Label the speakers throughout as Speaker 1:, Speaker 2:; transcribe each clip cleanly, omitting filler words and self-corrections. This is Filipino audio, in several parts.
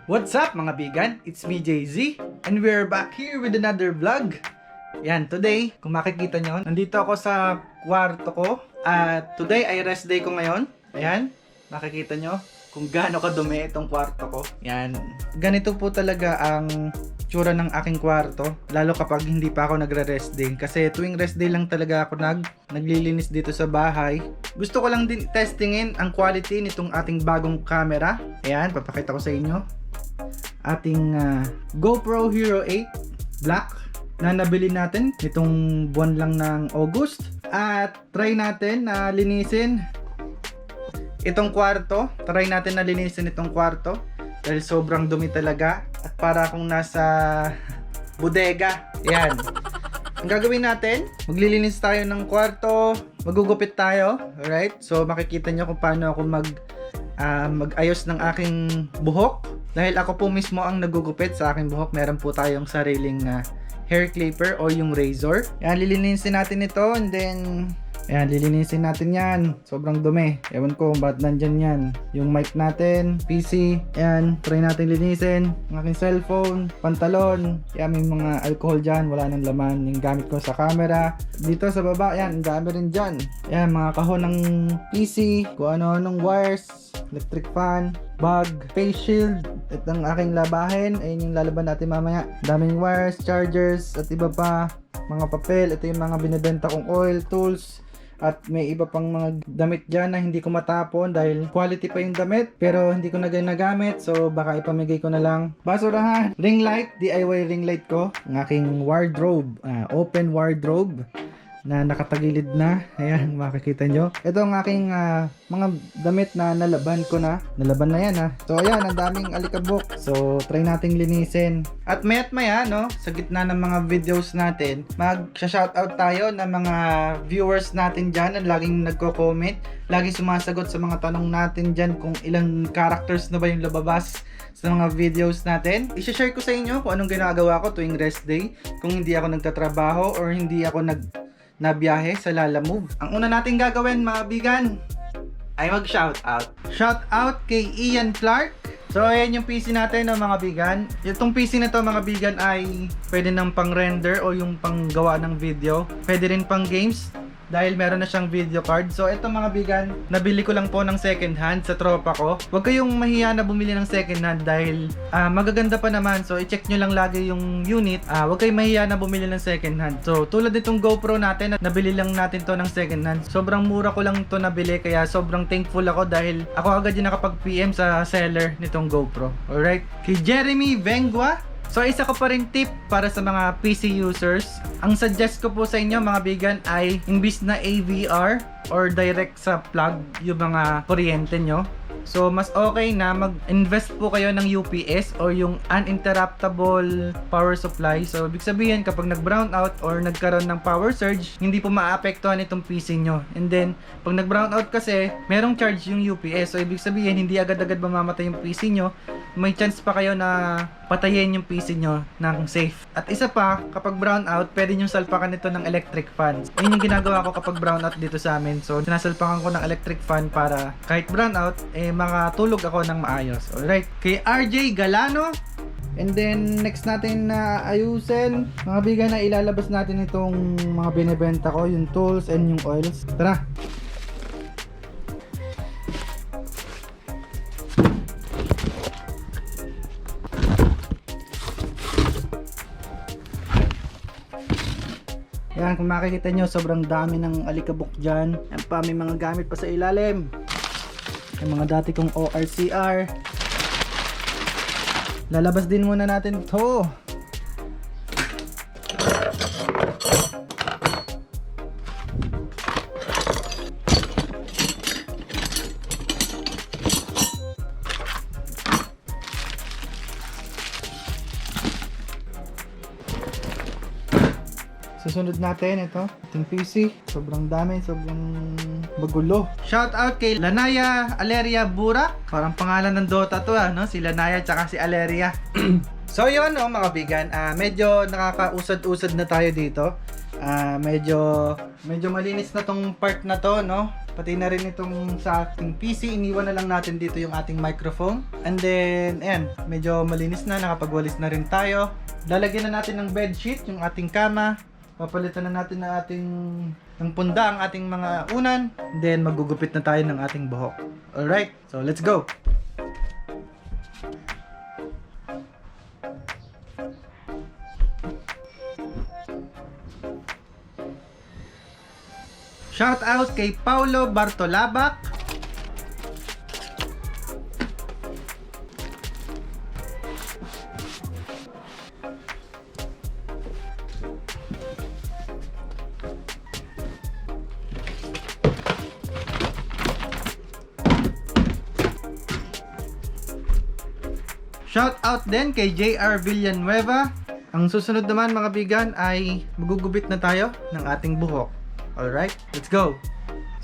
Speaker 1: What's up mga bigan? It's me JZ and we're back here with another vlog. Yan, today, kung makikita nyo, nandito ako sa kwarto ko at today ay rest day ko ngayon. Ayan, makikita nyo kung gaano kadumi itong kwarto ko. Yan, ganito po talaga ang tsura ng aking kwarto, lalo kapag hindi pa ako nagre-rest day. Kasi tuwing rest day lang talaga ako naglilinis dito sa bahay. Gusto ko lang din testingin ang quality nitong ating bagong camera. Ayan, papakita ko sa inyo. Ating GoPro Hero 8 Black na nabili natin nitong buwan lang ng August. At try natin na linisin itong kwarto. Try natin na linisin itong kwarto dahil sobrang dumi talaga at para akong nasa bodega. Ayan. Ang gagawin natin, maglilinis tayo ng kwarto, magugupit tayo. Alright? So makikita nyo kung paano ako mag-ayos ng aking buhok. Dahil ako po mismo ang nagugupit sa aking buhok, meron po tayong sariling hair clipper o yung razor. Yan, lilinisin natin ito and then ayan, lilinisin natin yan. Sobrang dumi. Ewan ko kung ba't nandyan yan. Yung mic natin, PC. Ayan, try natin linisin. Ang aking cellphone, pantalon. Ayan, may mga alcohol dyan. Wala nang laman. Yung gamit ko sa camera. Dito sa baba, ayan, ang dami rin dyan. Ayan, mga kahon ng PC. Kung ano-anong wires. Electric fan. Bag. Face shield. At ang aking labahin. Ayun yung lalaban natin mamaya. Daming wires, chargers, at iba pa. Mga papel. Ito yung mga binibenta kong oil, tools. At may iba pang mga damit dyan na hindi ko matapon dahil quality pa yung damit pero hindi ko na nagamit, so baka ipamigay ko na lang. Basurahan, ring light, DIY ring light ko, ang aking wardrobe, open wardrobe na nakatagilid na. Ayan, makikita nyo. Ito ang aking mga damit na nalaban ko na. Nalaban na yan So ayan, ang daming alikabok. So try nating linisin. At mayat maya, no, sa gitna ng mga videos natin, mag-shoutout tayo ng mga viewers natin dyan na laging nagko-comment. Laging sumasagot sa mga tanong natin dyan kung ilang characters na ba yung lababas sa mga videos natin. I-share ko sa inyo kung anong ginagawa ko tuwing rest day. Kung hindi ako nagtatrabaho or hindi ako nabiyahe sa Lala Move. Ang una natin gagawin mga bigan ay mag-shoutout. Shoutout kay Ian Clark. So ayan yung PC natin mga bigan. Itong PC na to mga bigan ay pwede ng pang render o yung pang gawa ng video. Pwede rin pang games dahil meron na siyang video card. So ito mga bigan, nabili ko lang po ng second hand sa tropa ko. Huwag kayong mahiya na bumili ng second hand dahil magaganda pa naman. So i-check nyo lang lagi yung unit. Huwag kayong mahiya na bumili ng second hand. So tulad nitong GoPro natin, nabili lang natin to ng second hand. Sobrang mura ko lang to nabili kaya sobrang thankful ako dahil ako agad yung nakapag-PM sa seller nitong GoPro. Alright? Kay Jeremy Vengua. So isa ko pa rin tip para sa mga PC users. Ang suggest ko po sa inyo mga bigan ay imbis na AVR or direct sa plug yung mga kuryente nyo. So mas okay na mag-invest po kayo ng UPS or yung uninterruptible power supply. So ibig sabihin kapag nag-brown out or nagkaroon ng power surge, hindi po maapektuhan itong PC nyo. And then pag nag-brown out kasi, merong charge yung UPS. So ibig sabihin hindi agad-agad mamamatay yung PC nyo. May chance pa kayo na patayin yung PC nyo ng safe. At isa pa, kapag brown out, pwede nyo salpakan ito ng electric fan. Yun yung ginagawa ko kapag brown out dito sa amin. So sinasalpakan ko ng electric fan para kahit brown out, makatulog ako ng maayos. Alright. Kay RJ Galano. And then next natin na ayusin, mga bigan, na ilalabas natin itong mga binibenta ko, yung tools and yung oils. Tara. Yan, kung makikita nyo, sobrang dami ng alikabok dyan. Yan pa, may mga gamit pa sa ilalim. Yung mga dati kong ORCR. Lalabas din muna natin ito. Susunod natin ito, ating PC. Sobrang dami, sobrang magulo. Shout out kay Lanaya Aleria Bura. Parang pangalan ng Dota to no? Si Lanaya tsaka si Aleria. So yun mga bigan, medyo nakakausad-usad na tayo dito. Medyo malinis na tong part na to, no? Pati na rin itong sa ating PC, iniwan na lang natin dito yung ating microphone. And then, ayan, medyo malinis na, nakapagwalis na rin tayo. Lalagyan na natin ng bedsheet, yung ating kama. Papalitan na natin ng punda ang ating mga unan. And then, magugupit na tayo ng ating buhok. Alright, so let's go! Shout out kay Paulo Bartolabac. Shout out din kay JR Villanueva. Ang susunod naman mga bigan ay magugubit na tayo ng ating buhok. Alright, let's go!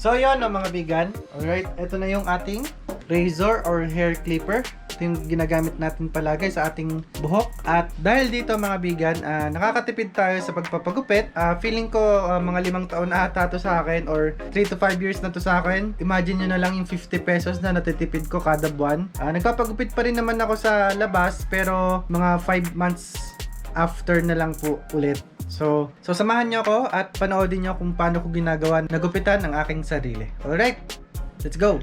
Speaker 1: So yun mga bigan. Alright, ito na yung ating razor or hair clipper. Ito yung ginagamit natin palagi sa ating buhok. At dahil dito mga bigan, nakakatipid tayo sa pagpapagupit. Feeling ko mga 5 taon na ata to sa akin or 3 to 5 years na to sa akin. Imagine nyo na lang yung 50 pesos na natitipid ko kada buwan. Nagpapagupit pa rin naman ako sa labas pero mga 5 months after na lang po ulit. So samahan nyo ako at panoodin nyo kung paano ko ginagawa nagupitan ang aking sarili. Alright, let's go!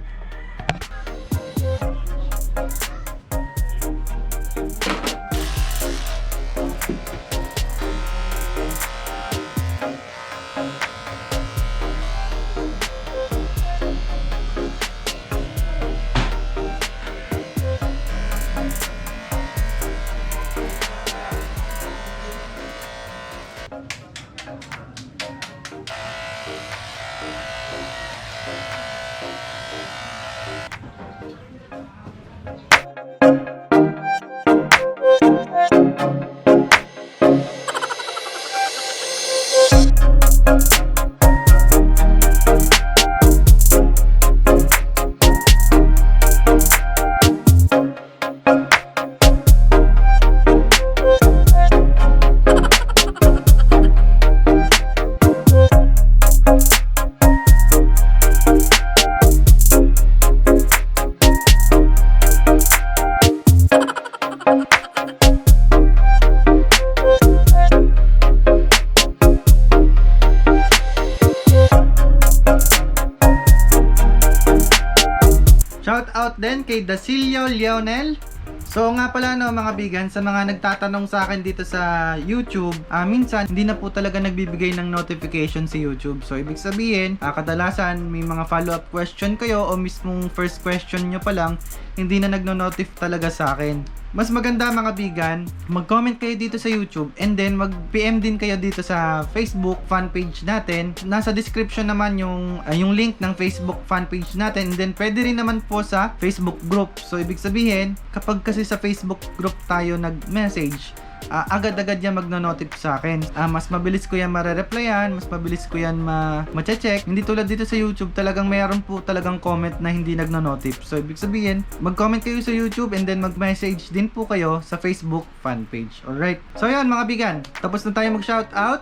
Speaker 1: Shout out din kay Dasilio Lionel. So nga pala no mga bigan, sa mga nagtatanong sa akin dito sa YouTube, minsan hindi na po talaga nagbibigay ng notification si YouTube. So ibig sabihin, kadalasan may mga follow-up question kayo o mismong first question nyo pa lang, hindi na nagno-notif talaga sa akin. Mas maganda mga bigan, mag-comment kayo dito sa YouTube and then mag-PM din kayo dito sa Facebook fan page natin. Nasa description naman yung link ng Facebook fan page natin, and then pwede rin naman po sa Facebook group. So ibig sabihin, kapag kasi sa Facebook group tayo nag-message, agad-agad yan magno-notif sa akin. Mas mabilis ko yan mare-replyan, mas mabilis ko yan ma-check. Hindi tulad dito sa YouTube, talagang mayroon po talagang comment na hindi nagno-notif. So ibig sabihin, mag-comment kayo sa YouTube and then mag-message din po kayo sa Facebook fan page. Alright. So yun mga bigan, tapos na tayo mag-shoutout.